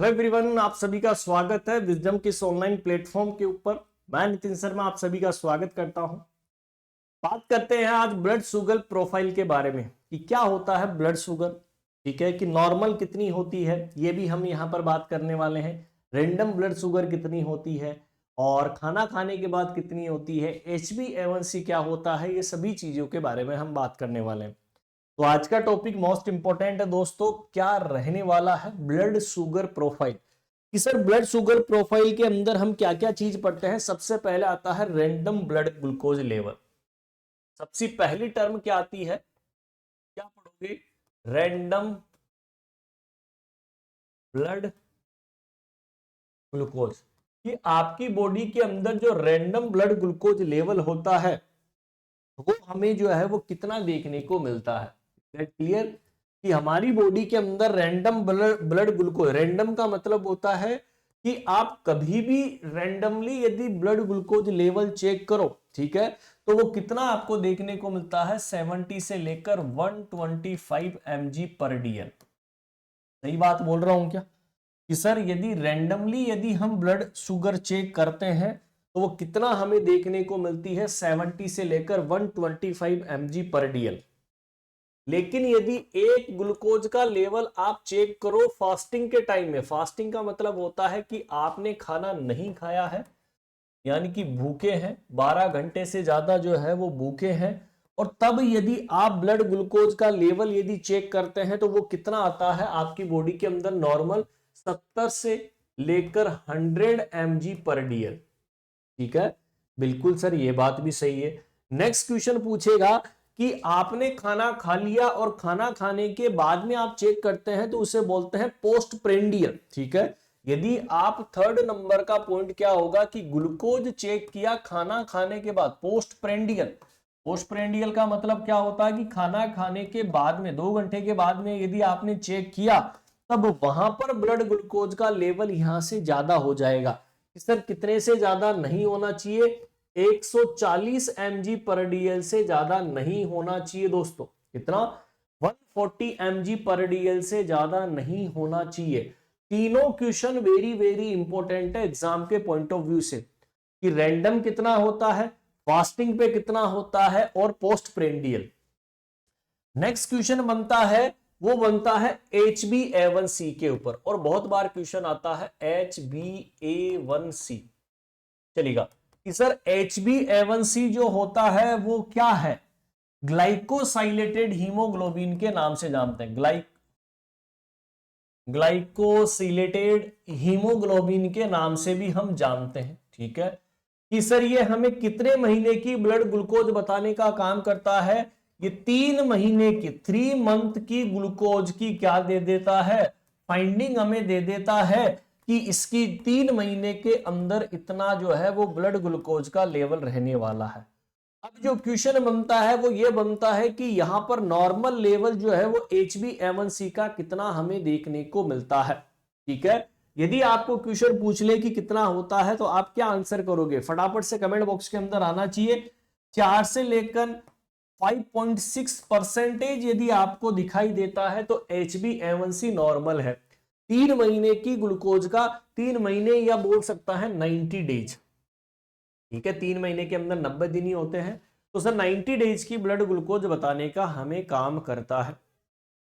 Hello everyone, आप सभी का स्वागत है विजडम के इस ऑनलाइन प्लेटफॉर्म के ऊपर। मैं नितिन शर्मा आप सभी का स्वागत करता हूं। बात करते हैं आज ब्लड शुगर प्रोफाइल के बारे में कि क्या होता है ब्लड शुगर, ठीक है, कि नॉर्मल कितनी होती है ये भी हम यहां पर बात करने वाले हैं। रैंडम ब्लड शुगर कितनी होती है और खाना खाने के बाद कितनी होती है, HbA1c क्या होता है, ये सभी चीजों के बारे में हम बात करने वाले हैं। तो आज का टॉपिक मोस्ट इंपॉर्टेंट है दोस्तों, क्या रहने वाला है ब्लड शुगर प्रोफाइल। कि सर ब्लड शुगर प्रोफाइल के अंदर हम क्या क्या चीज पढ़ते हैं। सबसे पहले आता है रैंडम ब्लड ग्लूकोज लेवल। सबसे पहली टर्म क्या आती है, क्या पढ़ोगे, रैंडम ब्लड ग्लूकोज। कि आपकी बॉडी के अंदर जो रैंडम ब्लड ग्लूकोज लेवल होता है वो हमें जो है वो कितना देखने को मिलता है। क्लियर कि हमारी बॉडी के अंदर रैंडम ब्लड ग्लूकोज, रैंडम का मतलब होता है कि आप कभी भी रैंडमली यदि ब्लड ग्लूकोज लेवल चेक करो, ठीक है, तो वो कितना आपको देखने को मिलता है, 70 से लेकर 125 mg पर DL। सही बात बोल रहा हूं क्या कि सर यदि रैंडमली यदि हम ब्लड शुगर चेक करते हैं तो वो कितना हमें देखने को मिलती है, 70 से लेकर 125 mg पर DL। लेकिन यदि एक ग्लूकोज का लेवल आप चेक करो फास्टिंग के टाइम में, फास्टिंग का मतलब होता है कि आपने खाना नहीं खाया है, यानी कि भूखे हैं, 12 घंटे से ज्यादा जो है वो भूखे हैं, और तब यदि आप ब्लड ग्लूकोज का लेवल यदि चेक करते हैं तो वो कितना आता है आपकी बॉडी के अंदर नॉर्मल 70 से लेकर 100 mg पर DL। ठीक है, बिल्कुल सर ये बात भी सही है। नेक्स्ट क्वेश्चन पूछेगा कि आपने खाना खा लिया और खाना खाने के बाद में आप चेक करते हैं तो उसे बोलते हैं पोस्ट प्रेंडियल। ठीक है, यदि आप थर्ड नंबर का पॉइंट क्या होगा कि ग्लूकोज चेक किया खाना खाने के बाद, पोस्ट प्रेंडियल। पोस्ट प्रेंडियल का मतलब क्या होता है कि खाना खाने के बाद में 2 घंटे के बाद में यदि आपने चेक किया तब वहां पर ब्लड ग्लूकोज का लेवल यहां से ज्यादा हो जाएगा। सर कितने से ज्यादा नहीं होना चाहिए, 140 mg पर DL से ज्यादा नहीं होना चाहिए दोस्तों। कितना, 140 mg पर DL से ज्यादा नहीं होना चाहिए। तीनों क्वेश्चन वेरी वेरी इंपॉर्टेंट है एग्जाम के पॉइंट ऑफ व्यू से कि रैंडम कितना होता है, फास्टिंग पे कितना होता है और पोस्ट प्रेंडियल। नेक्स्ट क्वेश्चन बनता है, वो बनता है HbA1c के ऊपर, और बहुत बार क्वेश्चन आता है HbA1c। चलिएगा कि सर HbA1c जो होता है वो क्या है, ग्लाइकोसाइलेटेड हीमोग्लोबिन के नाम से जानते हैं। ग्लाइकोसिलेटेड हीमोग्लोबिन के नाम से भी हम जानते हैं। ठीक है, कि सर ये हमें कितने महीने की ब्लड ग्लूकोज बताने का काम करता है, ये 3 महीने की, 3 मंथ की ग्लूकोज की क्या दे देता है, फाइंडिंग हमें दे देता है कि इसकी 3 महीने के अंदर इतना जो है वो ब्लड ग्लूकोज का लेवल रहने वाला है। अब जो क्वेश्चन बनता है वो ये बनता है कि यहां पर नॉर्मल लेवल जो है वो HbA1c का कितना हमें देखने को मिलता है। ठीक है, यदि आपको क्वेश्चन पूछ ले कि कितना होता है तो आप क्या आंसर करोगे, फटाफट से कमेंट बॉक्स के अंदर आना चाहिए। 4 से लेकर 5.6% यदि आपको दिखाई देता है तो HbA1c नॉर्मल है। 3 महीने की ग्लूकोज का, 3 महीने या बोल सकता है 90 डेज। ठीक है, 3 महीने के अंदर 90 दिन ही होते हैं, तो सर 90 डेज की ब्लड ग्लूकोज बताने का हमें काम करता है।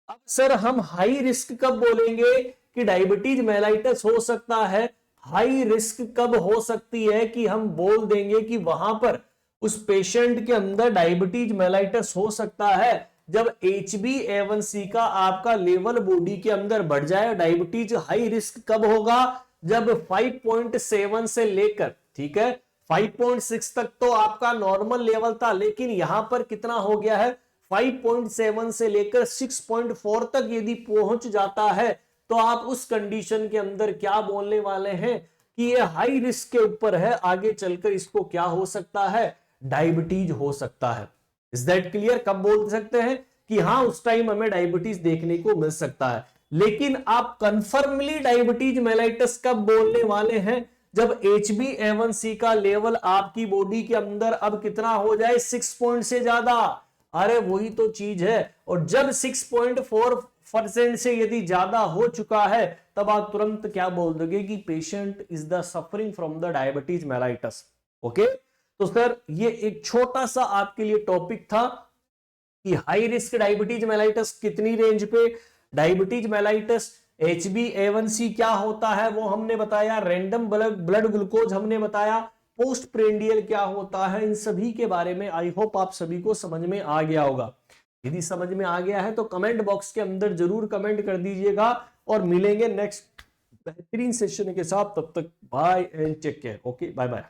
अब सर हम हाई रिस्क कब बोलेंगे कि डायबिटीज मेलाइटस हो सकता है, हाई रिस्क कब हो सकती है कि हम बोल देंगे कि वहां पर उस पेशेंट के अंदर डायबिटीज मेलाइटस हो सकता है जब HbA1c का आपका लेवल बॉडी के अंदर बढ़ जाए। डायबिटीज हाई रिस्क कब होगा, जब 5.7 से लेकर, ठीक है, 5.6 तक तो आपका नॉर्मल लेवल था, लेकिन यहां पर कितना हो गया है, 5.7 से लेकर 6.4 तक यदि पहुंच जाता है तो आप उस कंडीशन के अंदर क्या बोलने वाले हैं कि ये हाई रिस्क के ऊपर है, आगे चलकर इसको क्या हो सकता है, डायबिटीज हो सकता है। इज दैट क्लियर, कब बोल सकते हैं कि हाँ उस टाइम हमें डायबिटीज देखने को मिल सकता है। लेकिन आप कंफर्मली डायबिटीज मेलाइटस कब बोलने वाले हैं, जब HbA1c का लेवल आपकी बॉडी के अंदर अब कितना हो जाए, 6 पॉइंट से ज्यादा। अरे वही तो चीज है, और जब 6.4 परसेंट से यदि ज्यादा हो चुका है तब आप तुरंत क्या बोल दोगे कि patient is the suffering from the diabetes mellitus. Okay, तो सर ये एक छोटा सा आपके लिए टॉपिक था कि हाई रिस्क डायबिटीज मेलाइटस कितनी रेंज पे, डायबिटीज मेलाइटस HbA1c क्या होता है वो हमने बताया, रैंडम ब्लड ग्लूकोज हमने बताया, पोस्ट प्रेंडियल क्या होता है, इन सभी के बारे में आई होप आप सभी को समझ में आ गया होगा। यदि समझ में आ गया है तो कमेंट बॉक्स के अंदर जरूर कमेंट कर दीजिएगा और मिलेंगे नेक्स्ट बेहतरीन सेशन के साथ। तब तक bye and take care. Okay, bye bye.